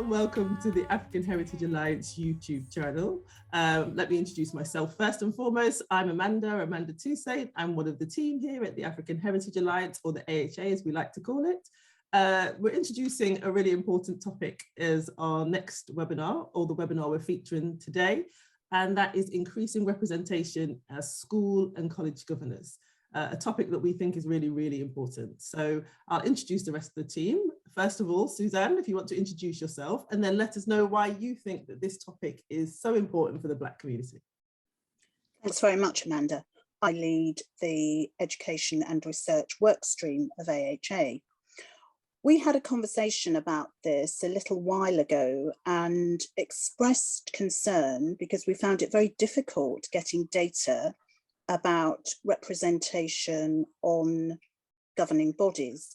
and welcome to the African Heritage Alliance YouTube channel. Let me introduce myself first and foremost. I'm Amanda Toussaint. I'm one of the team here at the African Heritage Alliance, or the AHA as we like to call it. We're introducing a really important topic as our next webinar, or the webinar we're featuring today, and that is increasing representation as school and college governors. A topic that we think is really, really important. So I'll introduce the rest of the team. First of all, Suzanne, if you want to introduce yourself, and then let us know why you think that this topic is so important for the Black community. Thanks very much, Amanda. I lead the education and research work stream of AHA. We had a conversation about this a little while ago and expressed concern because we found it very difficult getting data about representation on governing bodies,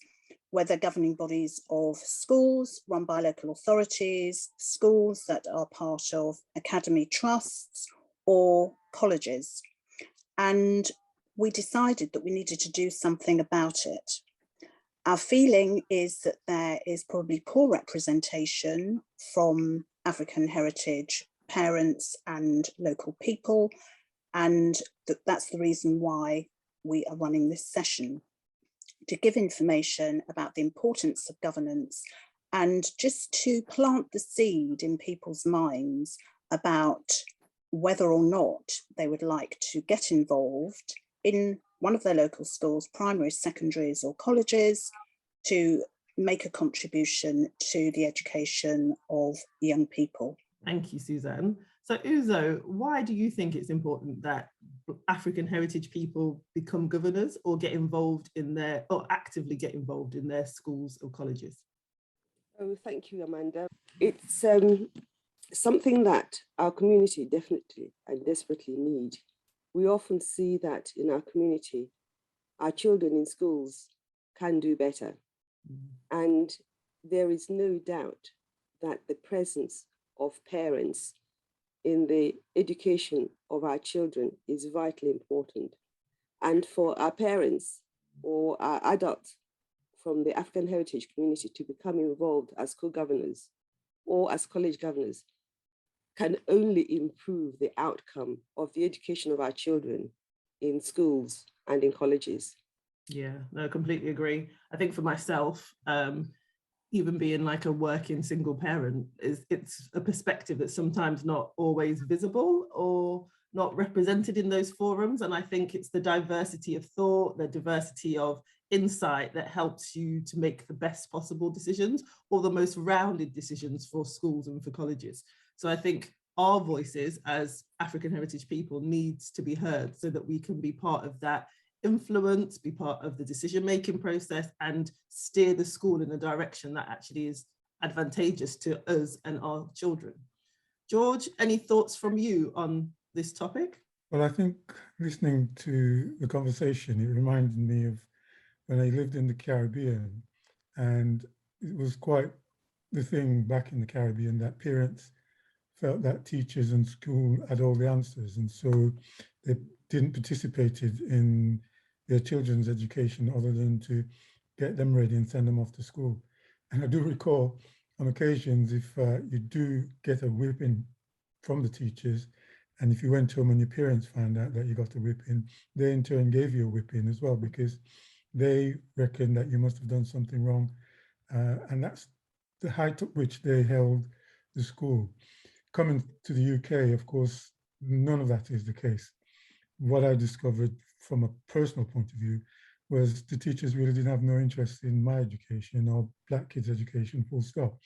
whether governing bodies of schools run by local authorities, schools that are part of academy trusts, or colleges. And we decided that we needed to do something about it. Our feeling is that there is probably poor representation from African heritage parents and local people, and that's the reason why we are running this session, to give information about the importance of governance and just to plant the seed in people's minds about whether or not they would like to get involved in one of their local schools, primaries, secondaries or colleges, to make a contribution to the education of young people. Thank you, Suzanne. So Uzo, why do you think it's important that African heritage people become governors or get involved in their, or actively get involved in their schools or colleges? Oh, thank you, Amanda. It's something that our community definitely and desperately need. We often see that in our community, our children in schools can do better. And there is no doubt that the presence of parents in the education of our children is vitally important. And for our parents or our adults from the African heritage community to become involved as school governors or as college governors can only improve the outcome of the education of our children in schools and in colleges. Yeah, no, I completely agree. I think for myself, even being like a working single parent, it's a perspective that's sometimes not always visible or not represented in those forums. And I think it's the diversity of thought, the diversity of insight that helps you to make the best possible decisions or the most rounded decisions for schools and for colleges. So I think our voices as African heritage people needs to be heard so that we can be part of that influence, be part of the decision-making process and steer the school in a direction that actually is advantageous to us and our children. George, any thoughts from you on this topic? Well, I think listening to the conversation, it reminded me of when I lived in the Caribbean, and it was quite the thing back in the Caribbean that parents felt that teachers and school had all the answers, and so they didn't participate in their children's education other than to get them ready and send them off to school. And I do recall on occasions, if you do get a whipping from the teachers, and if you went home and your parents found out that you got a whipping, they in turn gave you a whipping as well, because they reckon that you must have done something wrong. And that's the height at which they held the school. Coming to the UK, of course, none of that is the case. What I discovered from a personal point of view was the teachers really didn't have no interest in my education or Black kids' education, full stop.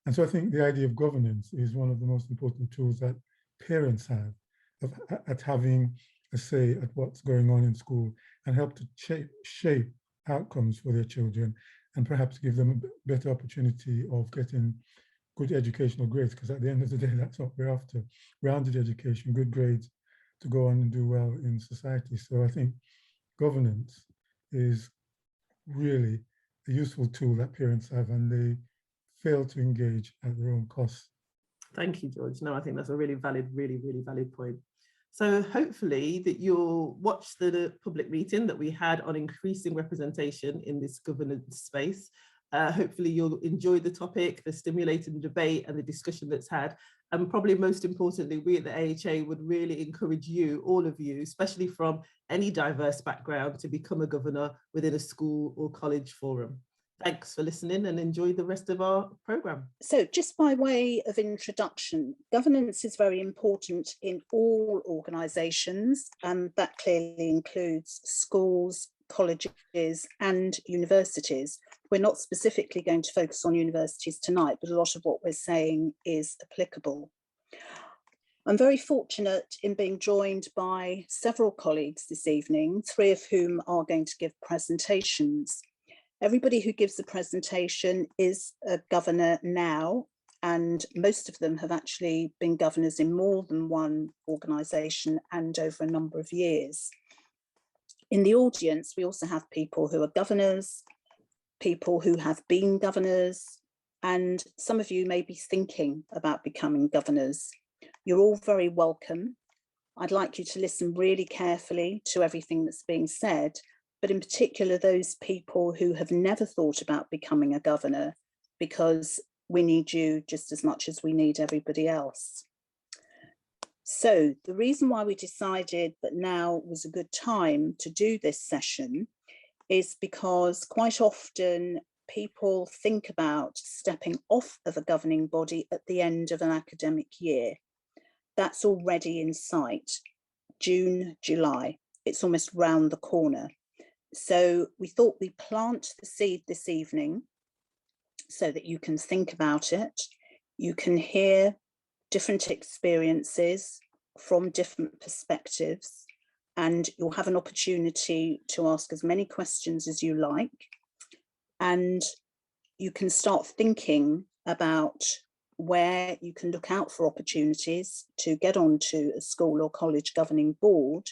And so I think the idea of governance is one of the most important tools that parents have at having a say at what's going on in school and help to shape outcomes for their children and perhaps give them a better opportunity of getting good educational grades, because at the end of the day, that's what we're after, rounded education, good grades, to go on and do well in society. So I think governance is really a useful tool that parents have, and they fail to engage at their own cost. Thank you, George. No, I think that's a really valid, really valid point. So hopefully that you'll watch the public meeting that we had on increasing representation in this governance space. Hopefully you'll enjoy the topic, the stimulating debate and the discussion that's had. And probably most importantly, we at the AHA would really encourage you, all of you, especially from any diverse background, to become a governor within a school or college forum. Thanks for listening and enjoy the rest of our programme. So just by way of introduction, governance is very important in all organisations, and that clearly includes schools, colleges and universities. We're not specifically going to focus on universities tonight, but a lot of what we're saying is applicable. I'm very fortunate in being joined by several colleagues this evening, 3 of whom are going to give presentations. Everybody who gives a presentation is a governor now, and most of them have actually been governors in more than one organisation and over a number of years. In the audience, we also have people who are governors, people who have been governors, and some of you may be thinking about becoming governors. You're all very welcome. I'd like you to listen really carefully to everything that's being said, but in particular those people who have never thought about becoming a governor, because we need you just as much as we need everybody else. So the reason why we decided that now was a good time to do this session is because quite often people think about stepping off of a governing body at the end of an academic year. That's already in sight, June, July. It's almost round the corner. So we thought we'd plant the seed this evening so that you can think about it. You can hear different experiences from different perspectives, and you'll have an opportunity to ask as many questions as you like. And you can start thinking about where you can look out for opportunities to get onto a school or college governing board,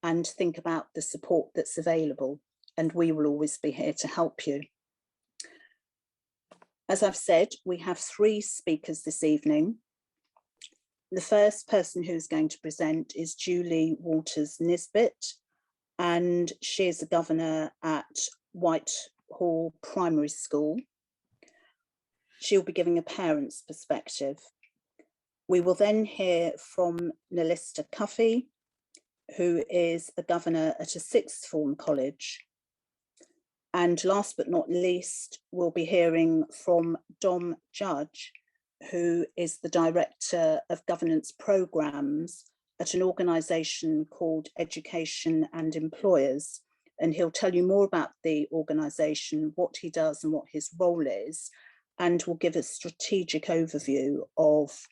and think about the support that's available. And we will always be here to help you. As I've said, we have 3 speakers this evening. The first person who's going to present is Julie Walters-Nisbet, and she is a governor at Whitehall Primary School. She'll be giving a parent's perspective. We will then hear from Leicester, who is a governor at a 6th form college. And last but not least, we'll be hearing from Dom Judge, who is the Director of Governance Programmes at an organisation called Education and Employers. And he'll tell you more about the organisation, what he does and what his role is, and will give a strategic overview of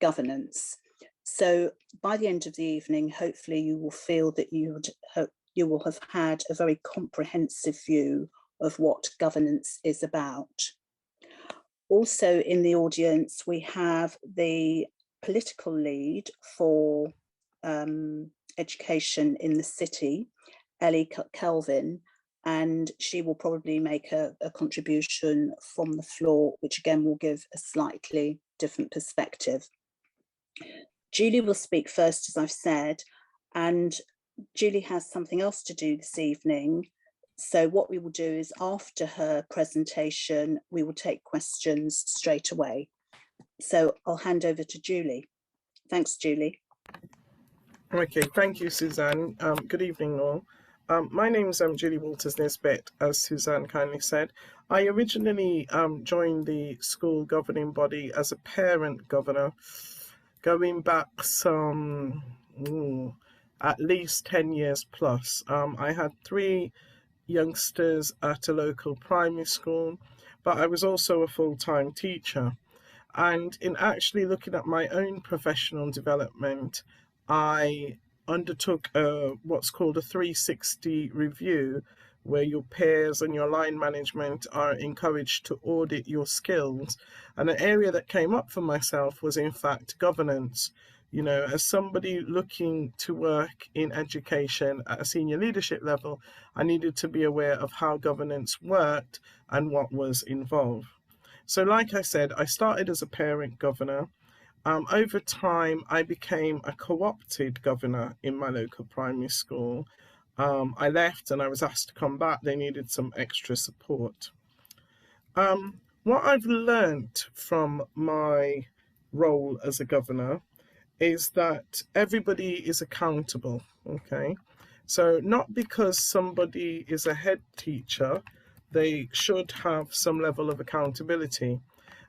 governance. So by the end of the evening, hopefully you will feel that you will have had a very comprehensive view of what governance is about. Also in the audience, we have the political lead for education in the city, Ellie Kelvin, and she will probably make a contribution from the floor, which again will give a slightly different perspective. Julie will speak first, as I've said, and Julie has something else to do this evening. So what we will do is after her presentation, we will take questions straight away. So I'll hand over to Julie. Thanks, Julie. Okay, thank you, Suzanne. Good evening, all. My name is Julie Walters-Nisbet, as Suzanne kindly said. I originally joined the school governing body as a parent governor, going back some at least 10 years plus. I had 3 youngsters at a local primary school, but I was also a full-time teacher. And in actually looking at my own professional development, I undertook what's called a 360 review, where your peers and your line management are encouraged to audit your skills. And an area that came up for myself was, in fact, governance. You know, as somebody looking to work in education at a senior leadership level, I needed to be aware of how governance worked and what was involved. So like I said, I started as a parent governor. Over time, I became a co-opted governor in my local primary school. I left and I was asked to come back. They needed some extra support. What I've learnt from my role as a governor is that everybody is accountable, okay? So not because somebody is a head teacher, they should have some level of accountability.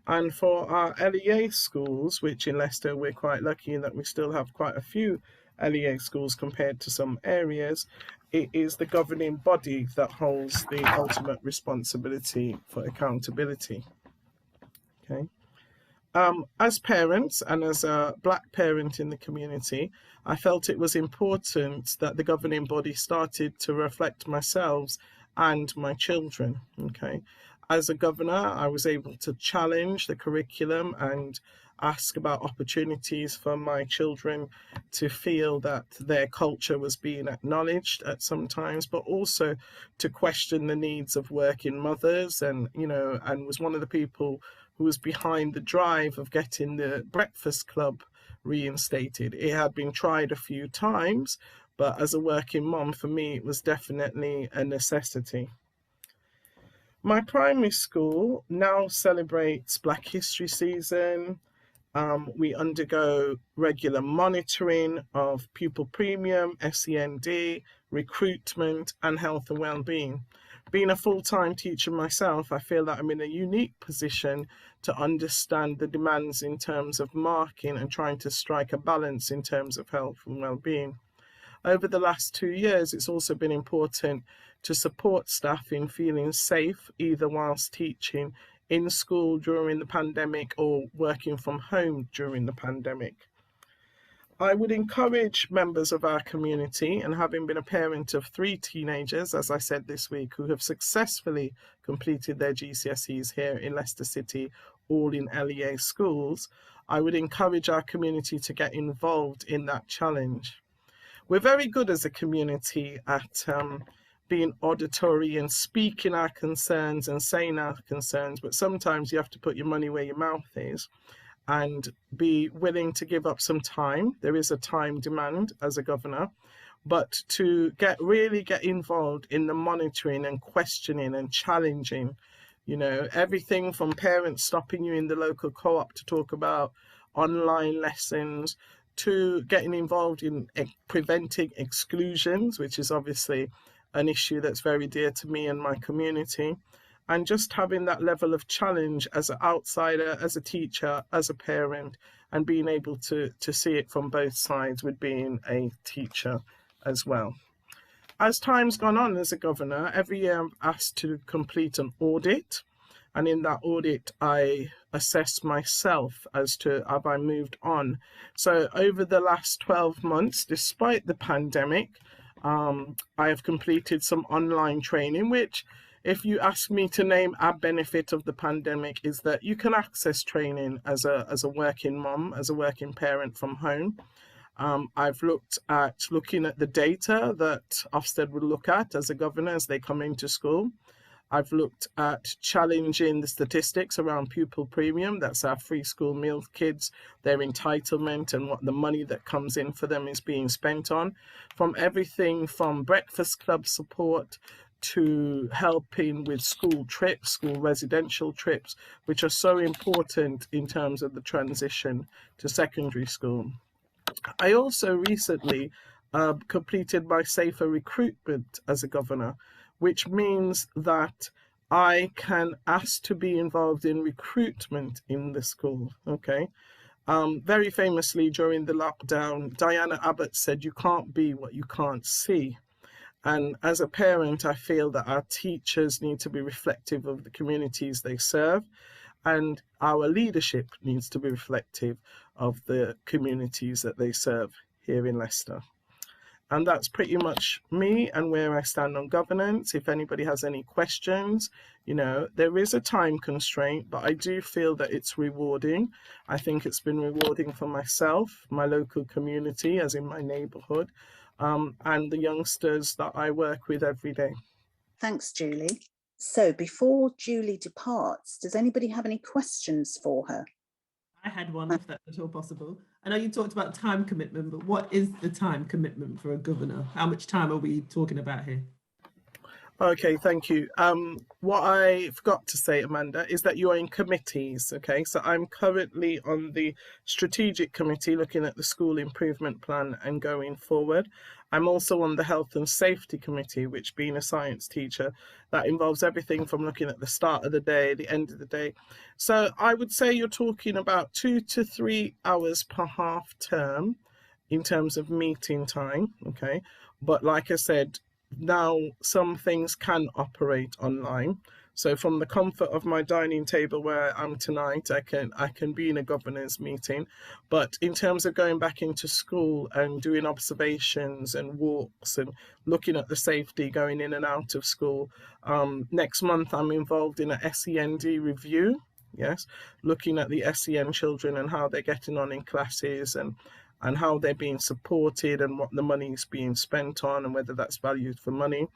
And for our LEA schools, which in Leicester we're quite lucky in that we still have quite a few LEA schools compared to some areas, it is the governing body that holds the ultimate responsibility for accountability. Okay. As parents and as a Black parent in the community, I felt it was important that the governing body started to reflect myself and my children. Okay. As a governor, I was able to challenge the curriculum and ask about opportunities for my children to feel that their culture was being acknowledged at some times, but also to question the needs of working mothers, and was one of the people who was behind the drive of getting the Breakfast Club reinstated. It had been tried a few times, but as a working mom, for me, it was definitely a necessity. My primary school now celebrates Black History Season. We undergo regular monitoring of pupil premium, SEND, recruitment, and health and well-being. Being a full-time teacher myself, I feel that I'm in a unique position to understand the demands in terms of marking and trying to strike a balance in terms of health and well-being. Over the last 2 years, it's also been important to support staff in feeling safe, either whilst teaching in school during the pandemic or working from home during the pandemic. I would encourage members of our community, and having been a parent of 3 teenagers, as I said this week, who have successfully completed their GCSEs here in Leicester City, all in LEA schools, I would encourage our community to get involved in that challenge. We're very good as a community at being auditory and speaking our concerns and saying our concerns, but sometimes you have to put your money where your mouth is and be willing to give up some time. There is a time demand as a governor, but to really get involved in the monitoring and questioning and challenging, everything from parents stopping you in the local co-op to talk about online lessons, to getting involved in preventing exclusions, which is obviously an issue that's very dear to me and my community, and just having that level of challenge as an outsider, as a teacher, as a parent, and being able to see it from both sides with being a teacher as well. As time's gone on as a governor, every year I'm asked to complete an audit, and in that audit I assess myself as to have I moved on. So over the last 12 months, despite the pandemic, I have completed some online training, which, if you ask me to name a benefit of the pandemic, is that you can access training as a working mom, as a working parent from home. I've looking at the data that Ofsted would look at as a governor as they come into school. I've looked at challenging the statistics around pupil premium. That's our free school meal kids, their entitlement and what the money that comes in for them is being spent on. From everything from Breakfast Club support to helping with school trips, school residential trips, which are so important in terms of the transition to secondary school. I also recently completed my safer recruitment as a governor, which means that I can ask to be involved in recruitment in the school, okay? Very famously during the lockdown, Diana Abbott said, "You can't be what you can't see." And as a parent, I feel that our teachers need to be reflective of the communities they serve, and our leadership needs to be reflective of the communities that they serve here in Leicester. And that's pretty much me and where I stand on governance. If anybody has any questions, there is a time constraint, but I do feel that it's rewarding. I think it's been rewarding for myself, my local community, as in my neighbourhood, and the youngsters that I work with every day. Thanks, Julie. So before Julie departs, does anybody have any questions for her? I had one, if that's at all possible. I know you talked about time commitment, but what is the time commitment for a governor? How much time are we talking about here? Okay, thank you. What I forgot to say, Amanda, is that you are in committees. Okay, so I'm currently on the strategic committee looking at the school improvement plan and going forward. I'm also on the health and safety committee, which, being a science teacher, that involves everything from looking at the start of the day, the end of the day. So I would say you're talking about 2 to 3 hours per half term in terms of meeting time. Okay, but like I said, now some things can operate online. So from the comfort of my dining table where I am tonight, I can be in a governance meeting. But in terms of going back into school and doing observations and walks and looking at the safety going in and out of school, next month I'm involved in a SEND review. Yes, looking at the SEN children and how they're getting on in classes and how they're being supported and what the money is being spent on and whether that's valued for money.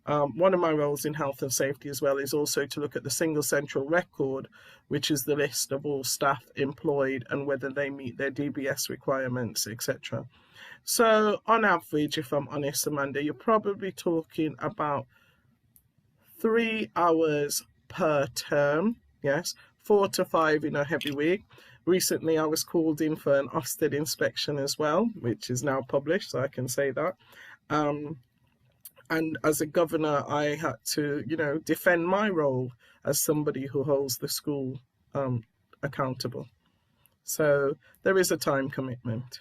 One of my roles in health and safety as well is also to look at the single central record, which is the list of all staff employed and whether they meet their DBS requirements, etc. So on average, if I'm honest, Amanda, you're probably talking about 3 hours per term, yes, 4 to 5 in a heavy week. Recently, I was called in for an Ofsted inspection as well, which is now published, so I can say that. And as a governor, I had to, defend my role as somebody who holds the school accountable. So there is a time commitment.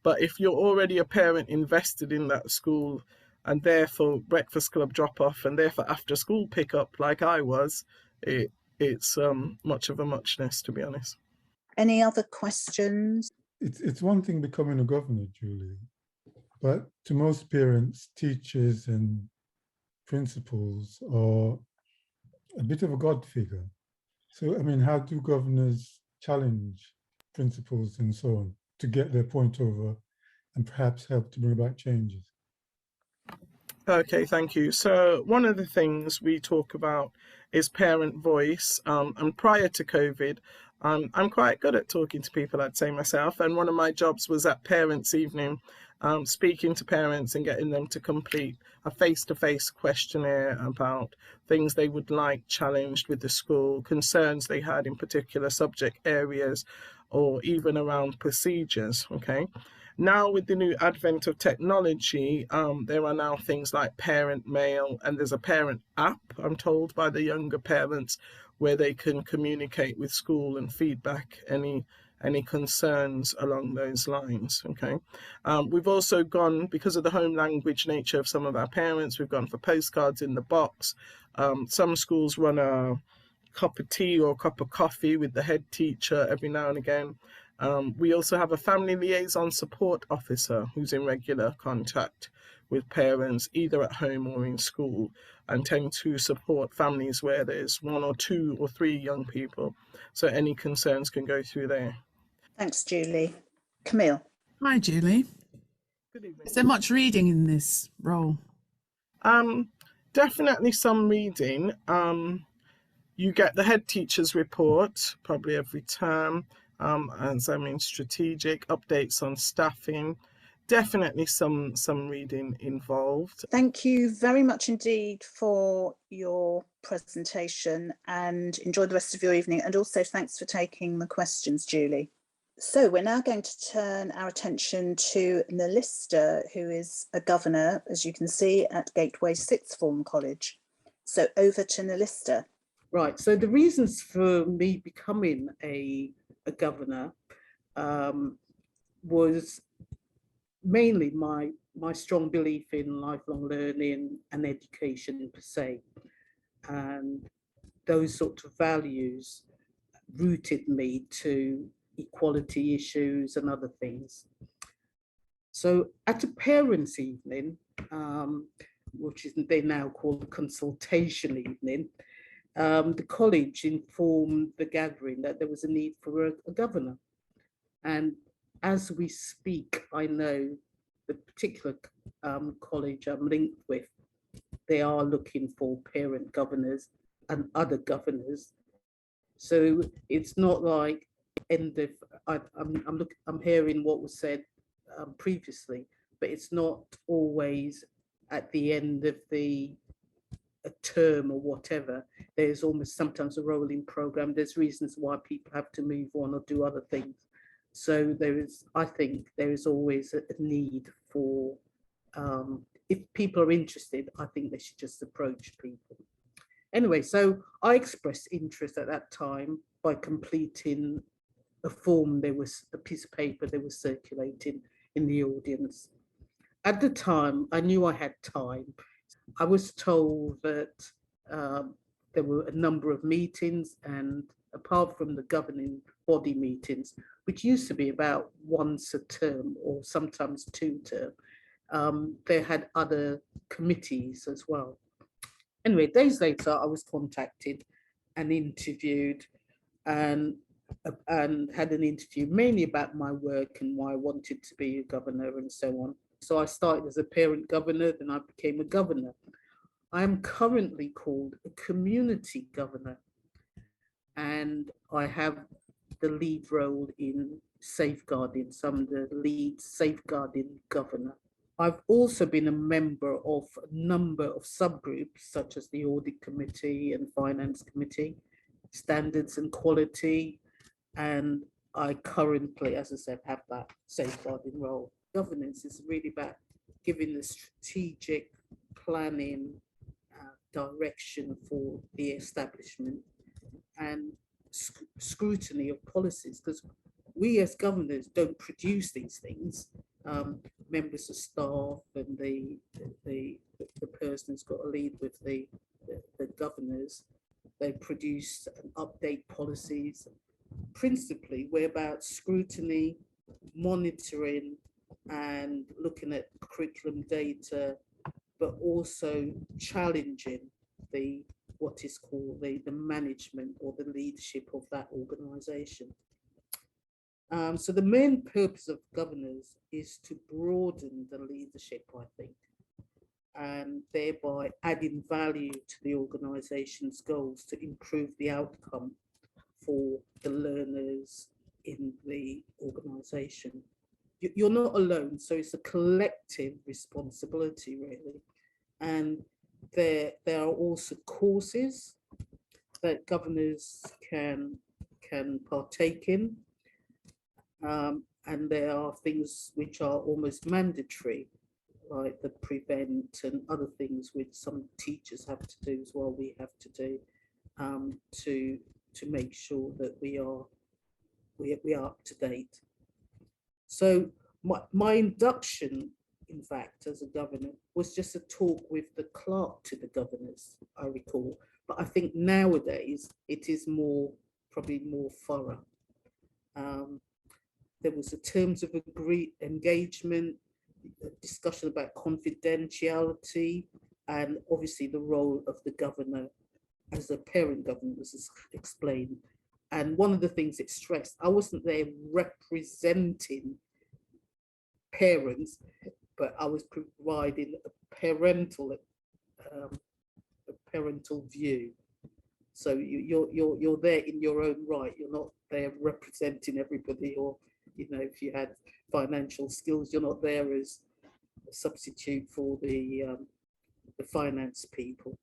But if you're already a parent invested in that school and therefore breakfast club drop off and therefore after school pick up like I was, it's much of a muchness, to be honest. Any other questions? It's one thing becoming a governor, Julie, but to most parents, teachers and principals are a bit of a God figure. So, I mean, how do governors challenge principals and so on to get their point over and perhaps help to bring about changes? Okay, thank you. So one of the things we talk about is parent voice. And prior to COVID, I'm quite good at talking to people, I'd say myself. And one of my jobs was at Parents' Evening, speaking to parents and getting them to complete a face-to-face questionnaire about things they would like challenged with the school, concerns they had in particular subject areas, or even around procedures, okay? Now with the new advent of technology, there are now things like parent mail, and there's a parent app, I'm told, by the younger parents, where they can communicate with school and feedback any concerns along those lines. Okay, we've also gone, because of the home language nature of some of our parents, we've gone for postcards in the box. Some schools run a cup of tea or a cup of coffee with the head teacher every now and again. We also have a family liaison support officer who's in regular contact with parents, either at home or in school, and tend to support families where there's 1 or 2 or 3 young people. So any concerns can go through there. Thanks, Julie. Camille. Hi, Julie. Good evening. Is there much reading in this role? Definitely some reading. You get the head teacher's report probably every term. As I mean, strategic updates on staffing, definitely some reading involved. Thank you very much indeed for your presentation, and enjoy the rest of your evening. And also thanks for taking the questions, Julie. So we're now going to turn our attention to Leicester, who is a governor, as you can see, at Gateway Sixth Form College. So over to Leicester. Right, so the reasons for me becoming a governor was mainly my strong belief in lifelong learning and education per se, and those sorts of values rooted me to equality issues and other things. So at a parents' evening, which is they now call the consultation evening, the college informed the gathering that there was a need for a governor. And as we speak, I know the particular college I'm linked with, they are looking for parent governors and other governors. So it's not like I'm hearing what was said previously, but it's not always at the end of the term or whatever, there's almost sometimes a rolling program. There's reasons why people have to move on or do other things. So there is, I think there is always a need for, if people are interested, I think they should just approach people. Anyway, so I expressed interest at that time by completing a form. There was a piece of paper they were circulating in the audience. At the time, I knew I had time. I was told that there were a number of meetings, and apart from the governing body meetings, which used to be about once a term or sometimes 2 terms, they had other committees as well. Anyway, days later, I was contacted and interviewed, and had an interview mainly about my work and why I wanted to be a governor and so on. So I started as a parent governor, then I became a governor. I am currently called a community governor, and I have the lead role in safeguarding. So I'm the lead safeguarding governor. I've also been a member of a number of subgroups, such as the Audit Committee and Finance Committee, Standards and Quality, and I currently, as I said, have that safeguarding role. Governance is really about giving the strategic planning direction for the establishment and scrutiny of policies, because we as governors don't produce these things. Members of staff and the person who's got to lead with the governors, they produce and update policies. Principally, we're about scrutiny, monitoring, and looking at curriculum data, but also challenging what is called the management or the leadership of that organisation. So the main purpose of governors is to broaden the leadership, I think, and thereby adding value to the organisation's goals to improve the outcome for the learners in the organisation. You're not alone, so it's a collective responsibility, really. And there are also courses that governors can partake in. And there are things which are almost mandatory, like the prevent and other things which some teachers have to do as well, we have to do, to make sure that we are up to date. So my induction, in fact, as a governor, was just a talk with the clerk to the governors, I recall. But I think nowadays it is probably more thorough. There was a terms of engagement, a discussion about confidentiality, and obviously the role of the governor as a parent governor was explained. And one of the things it stressed, I wasn't there representing parents, but I was providing a parental view. So you're there in your own right. You're not there representing everybody, or if you had financial skills, you're not there as a substitute for the finance people.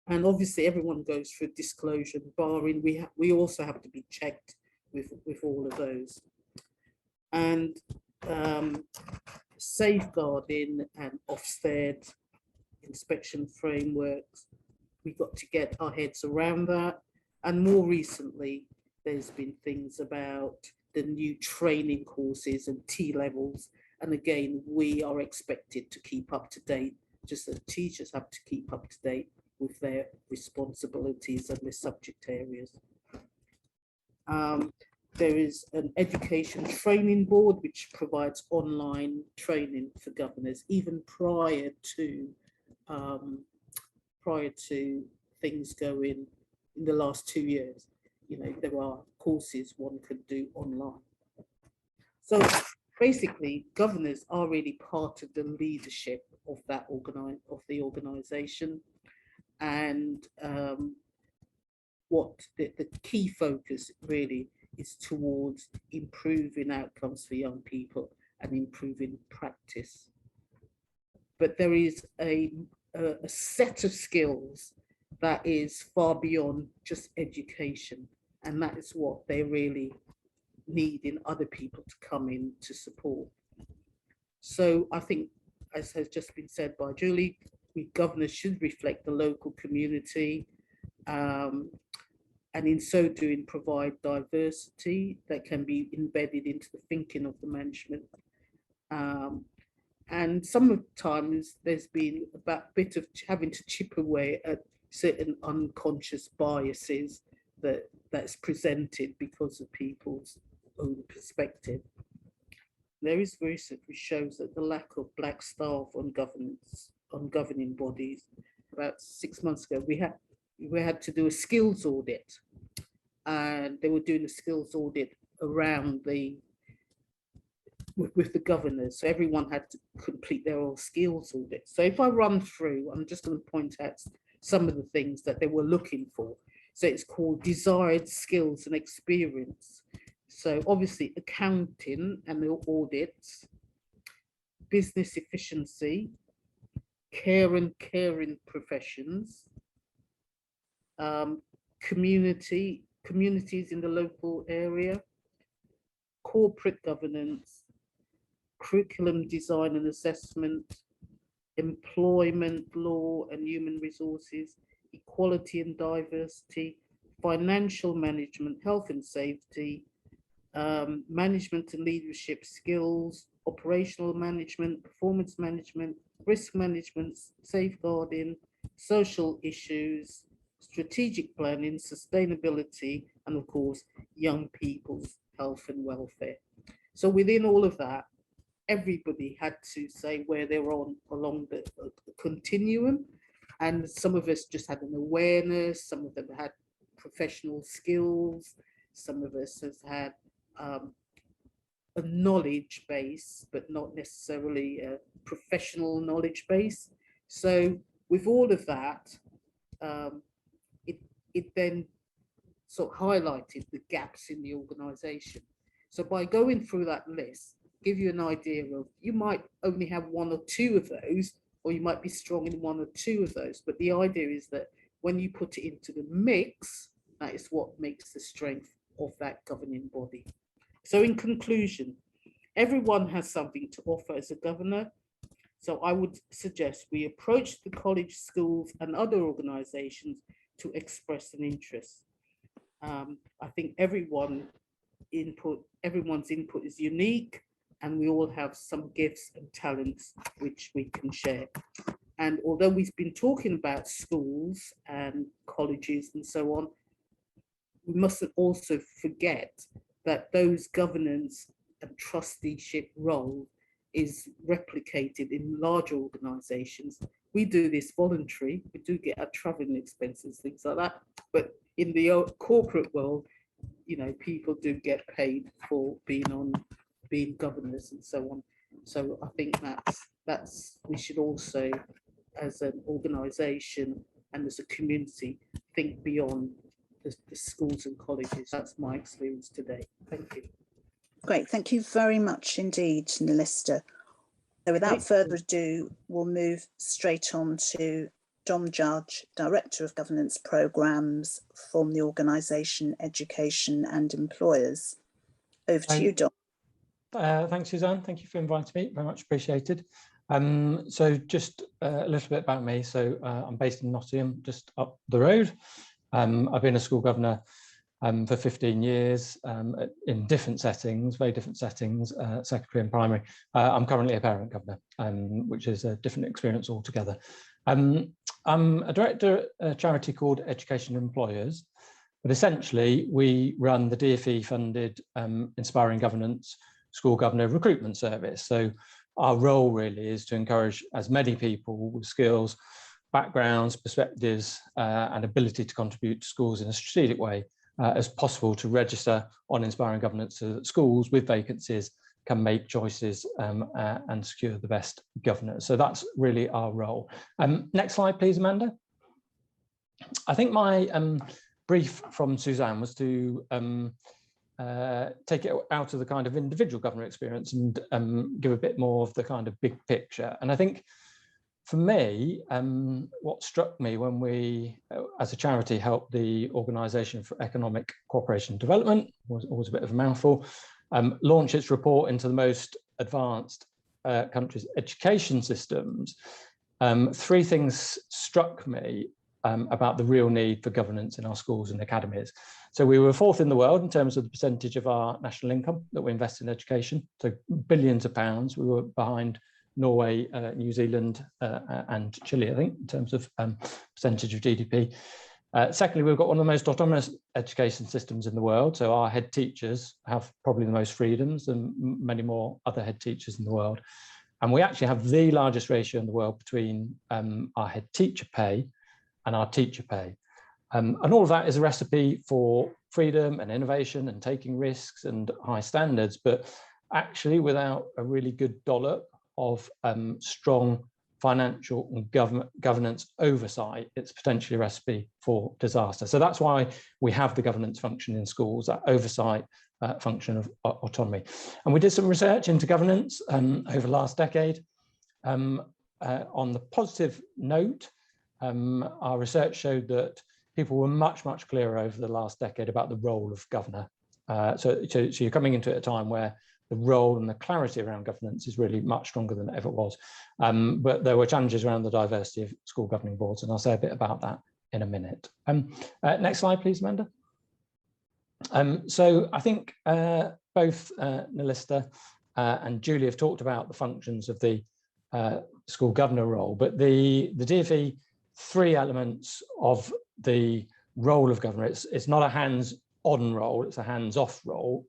And obviously everyone goes through disclosure, barring we also have to be checked with all of those. And safeguarding and Ofsted inspection frameworks, we've got to get our heads around that. And more recently, there's been things about the new training courses and T-levels. And again, we are expected to keep up to date, just as teachers have to keep up to date with their responsibilities and their subject areas. There is an education training board which provides online training for governors, even prior to things going in the last 2 years. There are courses one could do online. So basically, governors are really part of the leadership of that the organisation, and what the key focus really is towards improving outcomes for young people and improving practice. But there is a a set of skills that is far beyond just education. And that is what they really need in other people to come in to support. So I think, as has just been said by Julie, we governors should reflect the local community, and in so doing provide diversity that can be embedded into the thinking of the management. And sometimes there's been a bit of having to chip away at certain unconscious biases that's presented because of people's own perspective. There is research which shows that the lack of Black staff on governing bodies. About 6 months ago, we had to do a skills audit, and they were doing a skills audit around with the governors. So everyone had to complete their own skills audit. So if I run through, I'm just going to point out some of the things that they were looking for. So it's called desired skills and experience. So obviously accounting and the audits, business efficiency, care and caring professions, communities in the local area, corporate governance, curriculum design and assessment, employment law and human resources, equality and diversity, financial management, health and safety, management and leadership skills, operational management, performance management, risk management, safeguarding, social issues, strategic planning, sustainability, and of course, young people's health and welfare. So within all of that, everybody had to say where they were on along the continuum. And some of us just had an awareness, some of them had professional skills, some of us has had a knowledge base, but not necessarily a professional knowledge base. So with all of that, it then sort of highlighted the gaps in the organisation. So by going through that list, give you an idea of, you might only have one or two of those, or you might be strong in one or two of those. But the idea is that when you put it into the mix, that is what makes the strength of that governing body. So in conclusion, everyone has something to offer as a governor. So I would suggest we approach the college, schools and other organisations to express an interest. I think everyone's input is unique, and we all have some gifts and talents which we can share. And although we've been talking about schools and colleges and so on, we mustn't also forget that those governance and trusteeship role is replicated in larger organisations. We do this voluntary, we do get our travelling expenses, things like that, but in the corporate world, you know, people do get paid for being governors and so on. So I think that's we should also, as an organisation and as a community, think beyond the schools and colleges. That's my experience today. Thank you. Great, thank you very much indeed, Leicester. So without further ado, we'll move straight on to Dom Judge, Director of Governance Programmes from the organisation Education and Employers. Over to you, Dom. Thanks, Suzanne. Thank you for inviting me. Very much appreciated. So just a little bit about me. So I'm based in Nottingham, just up the road. I've been a school governor for 15 years in different settings, very different settings, secondary and primary. I'm currently a parent governor, which is a different experience altogether. I'm a director at a charity called Education and Employers, but essentially we run the DfE funded Inspiring Governance School Governor Recruitment Service. So our role really is to encourage as many people with skills, backgrounds, perspectives, and ability to contribute to schools in a strategic way as possible to register on Inspiring Governance so that schools with vacancies can make choices and secure the best governors. So that's really our role. Next slide, please, Amanda. I think my brief from Suzanne was to take it out of the kind of individual governor experience and give a bit more of the kind of big picture. And I think For me, what struck me when we, as a charity, helped the Organisation for Economic Cooperation and Development, was always a bit of a mouthful, launch its report into the most advanced countries' education systems, 3 things struck me about the real need for governance in our schools and academies. So we were 4th in the world in terms of the percentage of our national income that we invest in education, so billions of pounds. We were behind Norway, New Zealand and Chile, I think, in terms of percentage of GDP. Secondly, we've got one of the most autonomous education systems in the world. So our head teachers have probably the most freedoms than many more other head teachers in the world. And we actually have the largest ratio in the world between our head teacher pay and our teacher pay. And all of that is a recipe for freedom and innovation and taking risks and high standards, but actually without a really good dollop of strong financial and governance oversight, it's potentially a recipe for disaster. So that's why we have the governance function in schools, that oversight function of autonomy. And we did some research into governance over the last decade. On the positive note, our research showed that people were much clearer over the last decade about the role of governor. So you're coming into a time where the role and the clarity around governance is really much stronger than it ever was. But there were challenges around the diversity of school governing boards, and I'll say a bit about that in a minute. Next slide, please, Amanda. So I think both Leicester and Julie have talked about the functions of the school governor role, but the DfE 3 elements of the role of governor, it's not a hands-on role, it's a hands-off role.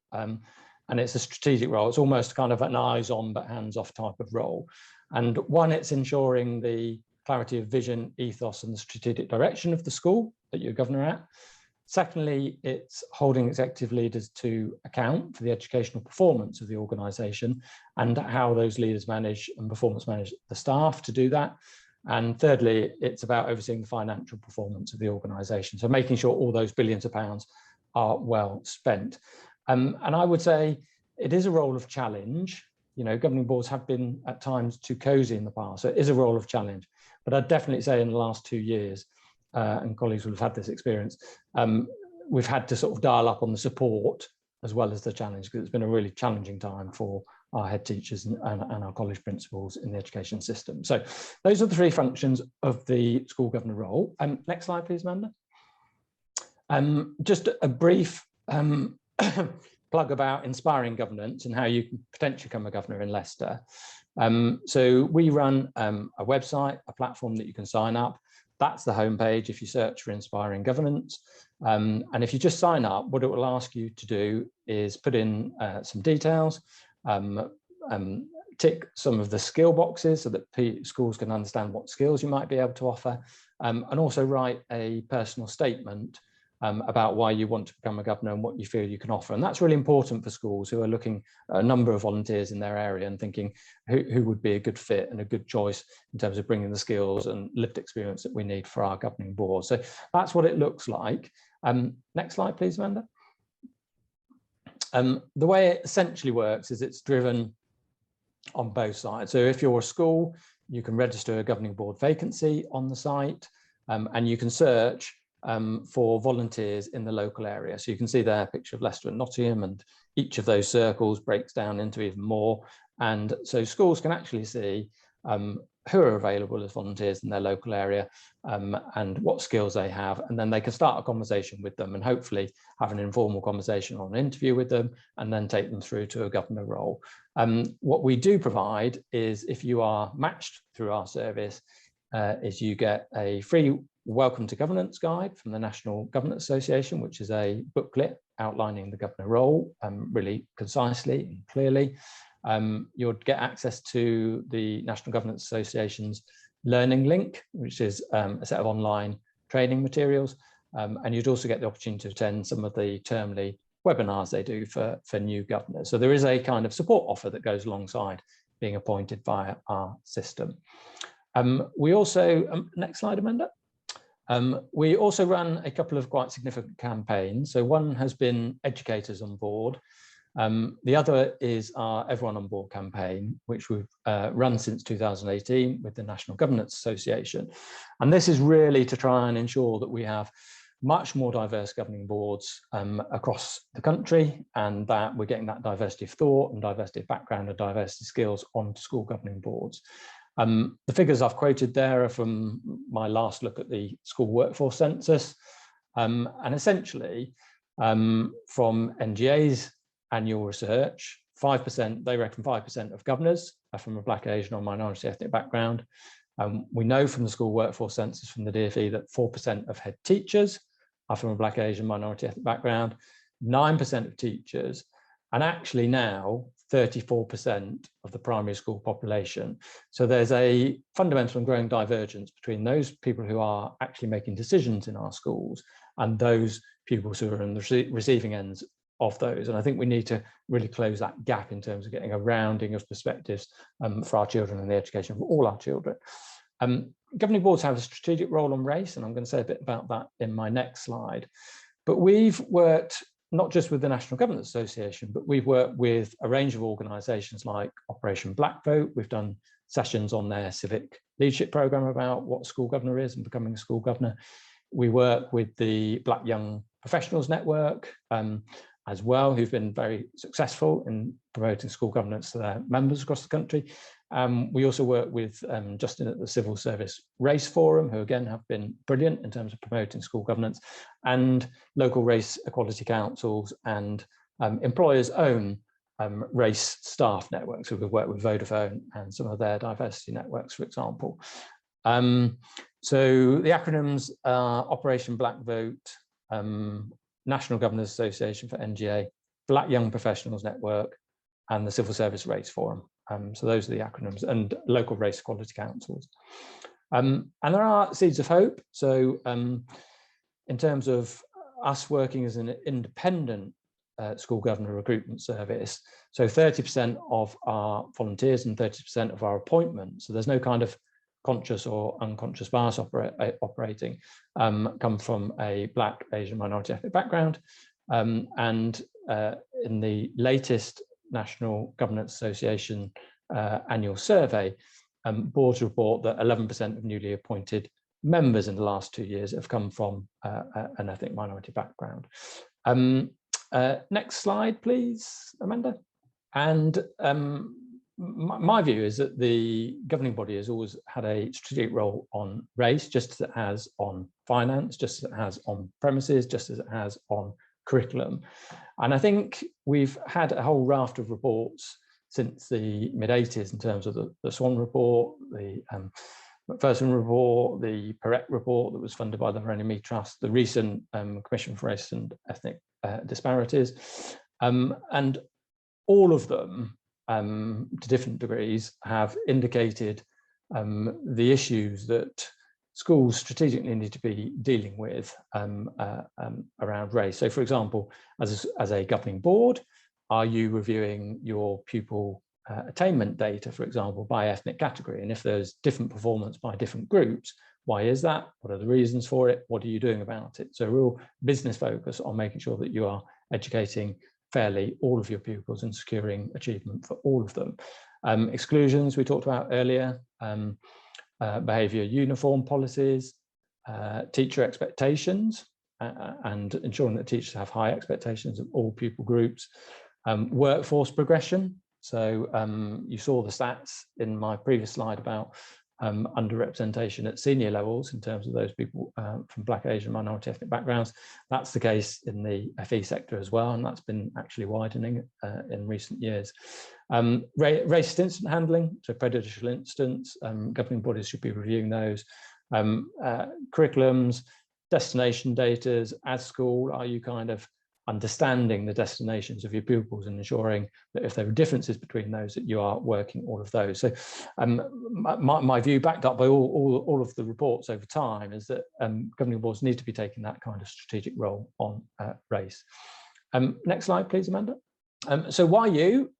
And it's a strategic role. It's almost kind of an eyes-on but hands-off type of role. And one, it's ensuring the clarity of vision, ethos, and the strategic direction of the school that you're governor at. Secondly, it's holding executive leaders to account for the educational performance of the organisation and how those leaders manage and performance manage the staff to do that. And thirdly, it's about overseeing the financial performance of the organisation. So making sure all those billions of pounds are well spent. And I would say it is a role of challenge. You know, governing boards have been at times too cozy in the past. So it is a role of challenge. But I'd definitely say in the last 2 years, and colleagues will have had this experience, we've had to sort of dial up on the support as well as the challenge, because it's been a really challenging time for our head teachers and our college principals in the education system. So those are the 3 functions of the school governor role. Next slide, please, Amanda. Just a brief plug about inspiring governance and how you can potentially become a governor in Leicester. So we run a website, a platform that you can sign up. That's the homepage if you search for inspiring governance. And if you just sign up, what it will ask you to do is put in some details, tick some of the skill boxes so that schools can understand what skills you might be able to offer, and also write a personal statement about why you want to become a governor and what you feel you can offer. And that's really important for schools who are looking at a number of volunteers in their area and thinking who would be a good fit and a good choice in terms of bringing the skills and lived experience that we need for our governing board. So that's what it looks like. Next slide, please, Amanda. The way it essentially works is it's driven on both sides. So if you're a school, you can register a governing board vacancy on the site, and you can search for volunteers in the local area. So you can see there a picture of Leicester and Nottingham, and each of those circles breaks down into even more. And so schools can actually see who are available as volunteers in their local area and what skills they have. And then they can start a conversation with them and hopefully have an informal conversation or an interview with them and then take them through to a governor role. What we do provide is, if you are matched through our service, is you get a free Welcome to Governance guide from the National Governance Association, which is a booklet outlining the governor role really concisely and clearly. You'll get access to the National Governance Association's Learning Link, which is a set of online training materials. And you'd also get the opportunity to attend some of the termly webinars they do for new governors. So there is a kind of support offer that goes alongside being appointed via our system. We also, next slide, Amanda. We also run a couple of quite significant campaigns. So one has been Educators on Board. The other is our Everyone on Board campaign, which we've run since 2018 with the National Governance Association. And this is really to try and ensure that we have much more diverse governing boards across the country, and that we're getting that diversity of thought and diversity of background and diversity of skills onto school governing boards. The figures I've quoted there are from my last look at the school workforce census. And essentially, from NGA's annual research, 5%, they reckon 5% of governors are from a Black, Asian or minority ethnic background. We know from the school workforce census from the DfE that 4% of head teachers are from a Black, Asian, minority ethnic background, 9% of teachers, and actually now 34% of the primary school population. So there's a fundamental and growing divergence between those people who are actually making decisions in our schools and those pupils who are in the receiving ends of those. And I think we need to really close that gap in terms of getting a rounding of perspectives for our children and the education of all our children. Governing boards have a strategic role on race, and I'm going to say a bit about that in my next slide. But we've worked not just with the National Governance Association, but we've worked with a range of organisations like Operation Black Vote. We've done sessions on their civic leadership programme about what a school governor is and becoming a school governor. We work with the Black Young Professionals Network as well, who've been very successful in promoting school governance to their members across the country. We also work with Justin at the Civil Service Race Forum, who again have been brilliant in terms of promoting school governance, and local race equality councils and employers' own race staff networks. So we've worked with Vodafone and some of their diversity networks, for example. So the acronyms are Operation Black Vote, National Governors Association for NGA, Black Young Professionals Network, and the Civil Service Race Forum. So those are the acronyms, and local race equality councils. And there are seeds of hope. So in terms of us working as an independent school governor recruitment service, so 30% of our volunteers and 30% of our appointments, so there's no kind of conscious or unconscious bias operating, come from a Black, Asian, minority ethnic background. And in the latest National Governance Association annual survey, boards report that 11% of newly appointed members in the last 2 years have come from an ethnic minority background. Next slide, please, Amanda. And my view is that the governing body has always had a strategic role on race, just as it has on finance, just as it has on premises, just as it has on curriculum. And I think we've had a whole raft of reports since the mid-80s in terms of the Swan report, the McPherson report, the Perret report that was funded by the Verona Me Trust, the recent Commission for Race and Ethnic Disparities. And all of them, to different degrees, have indicated the issues that schools strategically need to be dealing with around race. So, for example, as a governing board, are you reviewing your pupil attainment data, for example, by ethnic category? And if there's different performance by different groups, why is that? What are the reasons for it? What are you doing about it? So, a real business focus on making sure that you are educating fairly all of your pupils and securing achievement for all of them. Exclusions we talked about earlier, behaviour uniform policies, teacher expectations, and ensuring that teachers have high expectations of all pupil groups, workforce progression. So you saw the stats in my previous slide about underrepresentation at senior levels in terms of those people from Black, Asian, minority ethnic backgrounds. That's the case in the FE sector as well, and that's been actually widening in recent years. Racist incident handling, so prejudicial incidents, governing bodies should be reviewing those. Curriculums, destination data, as school, are you kind of understanding the destinations of your pupils and ensuring that if there are differences between those, that you are working all of those. So my view, backed up by all of the reports over time, is that governing boards need to be taking that kind of strategic role on race. Next slide, please, Amanda. So why you?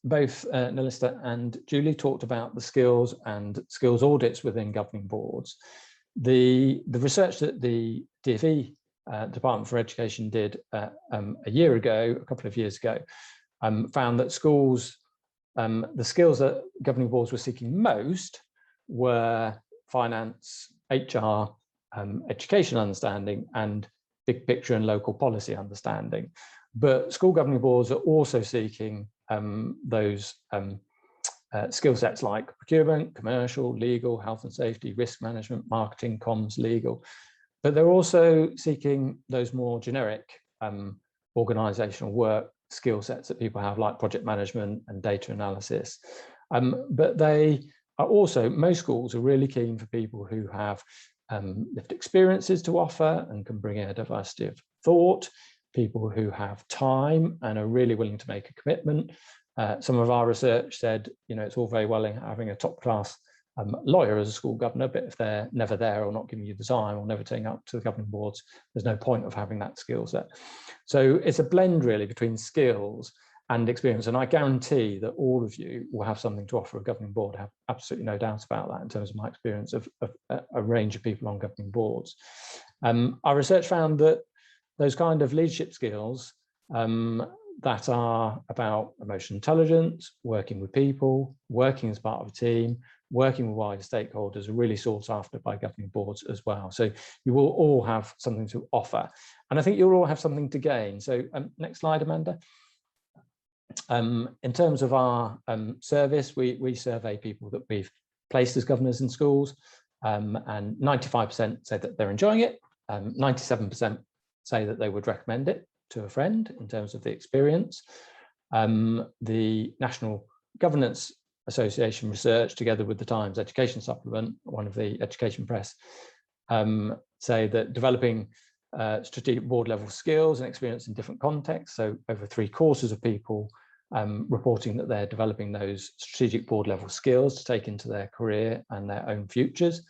Both Leicester and Julie talked about the skills and skills audits within governing boards. The research that the DfE Department for Education did a couple of years ago, found that schools, the skills that governing boards were seeking most were finance, HR, education understanding, and big picture and local policy understanding. But school governing boards are also seeking those skill sets like procurement, commercial, legal, health and safety, risk management, marketing, comms, legal. But they're also seeking those more generic organizational work skill sets that people have, like project management and data analysis. But they are also, most schools are really keen for people who have lived experiences to offer and can bring in a diversity of thought, people who have time and are really willing to make a commitment. Some of our research said, it's all very well in having a top class lawyer as a school governor, but if they're never there or not giving you the time or never turning up to the governing boards, there's no point of having that skill set. So it's a blend really between skills and experience. And I guarantee that all of you will have something to offer a governing board. I have absolutely no doubt about that in terms of my experience of a range of people on governing boards. Our research found that those kind of leadership skills that are about emotional intelligence, working with people, working as part of a team, working with wider stakeholders are really sought after by governing boards as well. So you will all have something to offer. And I think you'll all have something to gain. So next slide, Amanda. In terms of our service, we survey people that we've placed as governors in schools, and 95% say that they're enjoying it. 97% say that they would recommend it to a friend in terms of the experience. The National Governance Association research, together with the Times Education Supplement, one of the education press, say that developing strategic board level skills and experience in different contexts, so over 3/4 of people reporting that they're developing those strategic board level skills to take into their career and their own futures.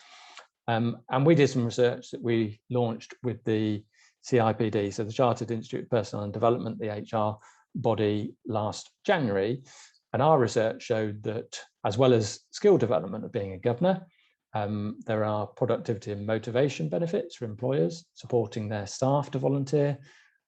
And we did some research that we launched with the CIPD, so the Chartered Institute of Personnel and Development, the HR body, last January. And our research showed that as well as skill development of being a governor, there are productivity and motivation benefits for employers, supporting their staff to volunteer.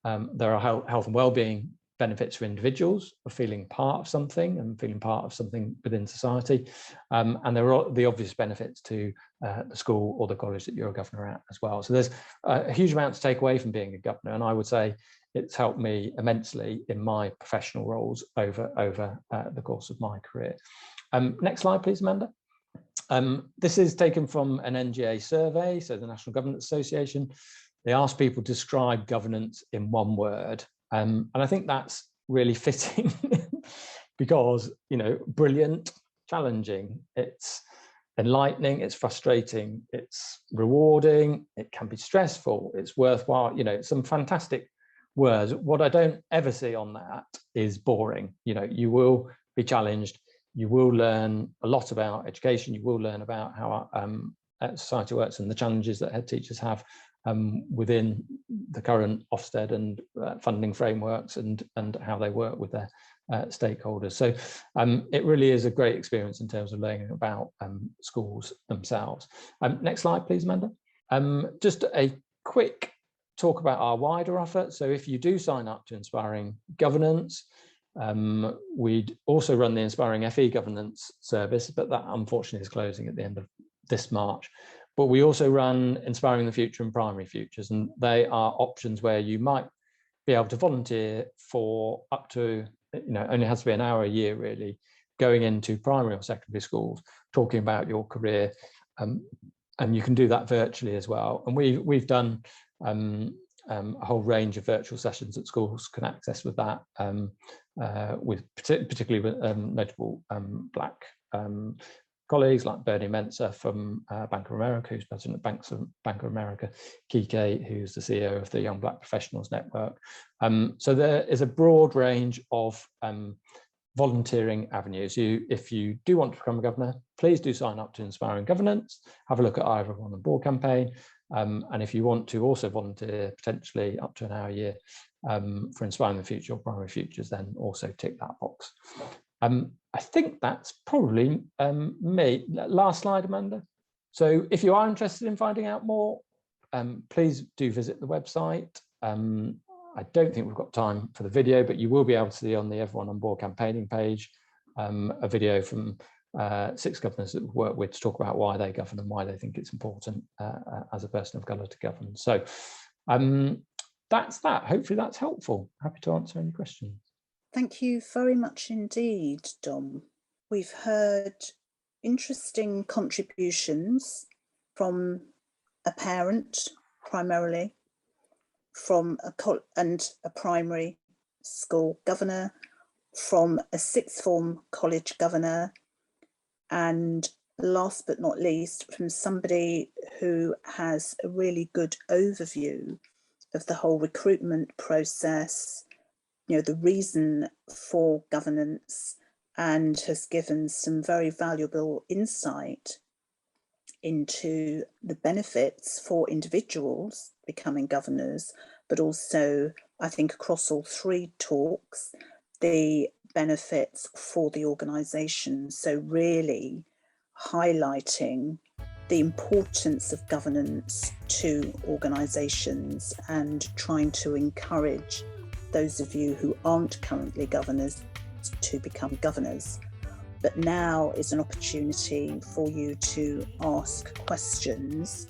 There are health and well-being benefits for individuals of feeling part of something and feeling part of something within society. And there are the obvious benefits to the school or the college that you're a governor at as well. So there's a huge amount to take away from being a governor. And I would say it's helped me immensely in my professional roles over the course of my career. Next slide, please, Amanda. This is taken from an NGA survey, so the National Governance Association. They asked people to describe governance in one word. And I think that's really fitting because, brilliant, challenging, it's enlightening, it's frustrating, it's rewarding, it can be stressful, it's worthwhile, some fantastic words. What I don't ever see on that is boring. You will be challenged, you will learn a lot about education, you will learn about how society works and the challenges that head teachers have within the current Ofsted and funding frameworks and how they work with their stakeholders. So it really is a great experience in terms of learning about schools themselves. Next slide, please, Amanda. Just a quick talk about our wider offer. So if you do sign up to Inspiring Governance, we'd also run the Inspiring FE Governance service, but that unfortunately is closing at the end of this March. But we also run Inspiring the Future and Primary Futures, and they are options where you might be able to volunteer for up to, only has to be an hour a year really, going into primary or secondary schools, talking about your career, and you can do that virtually as well. And we've done a whole range of virtual sessions that schools can access with that, with particularly with notable Black colleagues like Bernie Menser from Bank of America, who's president of Bank of America, Kike, who's the CEO of the Young Black Professionals Network. So there is a broad range of volunteering avenues. If you do want to become a governor, please do sign up to Inspiring Governance, have a look at our Everyone on Board campaign. And if you want to also volunteer potentially up to an hour a year for Inspiring the Future or Primary Futures, then also tick that box. I think that's probably me. Last slide, Amanda. So if you are interested in finding out more, please do visit the website. I don't think we've got time for the video, but you will be able to see on the Everyone on Board campaigning page a video from 6 governors that we've worked with to talk about why they govern and why they think it's important as a person of colour to govern. So that's that. Hopefully that's helpful. Happy to answer any questions. Thank you very much indeed, Dom. We've heard interesting contributions from a parent, primarily, from a primary school governor, from a sixth form college governor, and last but not least, from somebody who has a really good overview of the whole recruitment process, you know, the reason for governance, and has given some very valuable insight into the benefits for individuals becoming governors, but also, I think, across all 3 talks, the benefits for the organisation. So really highlighting the importance of governance to organisations and trying to encourage those of you who aren't currently governors to become governors. But now is an opportunity for you to ask questions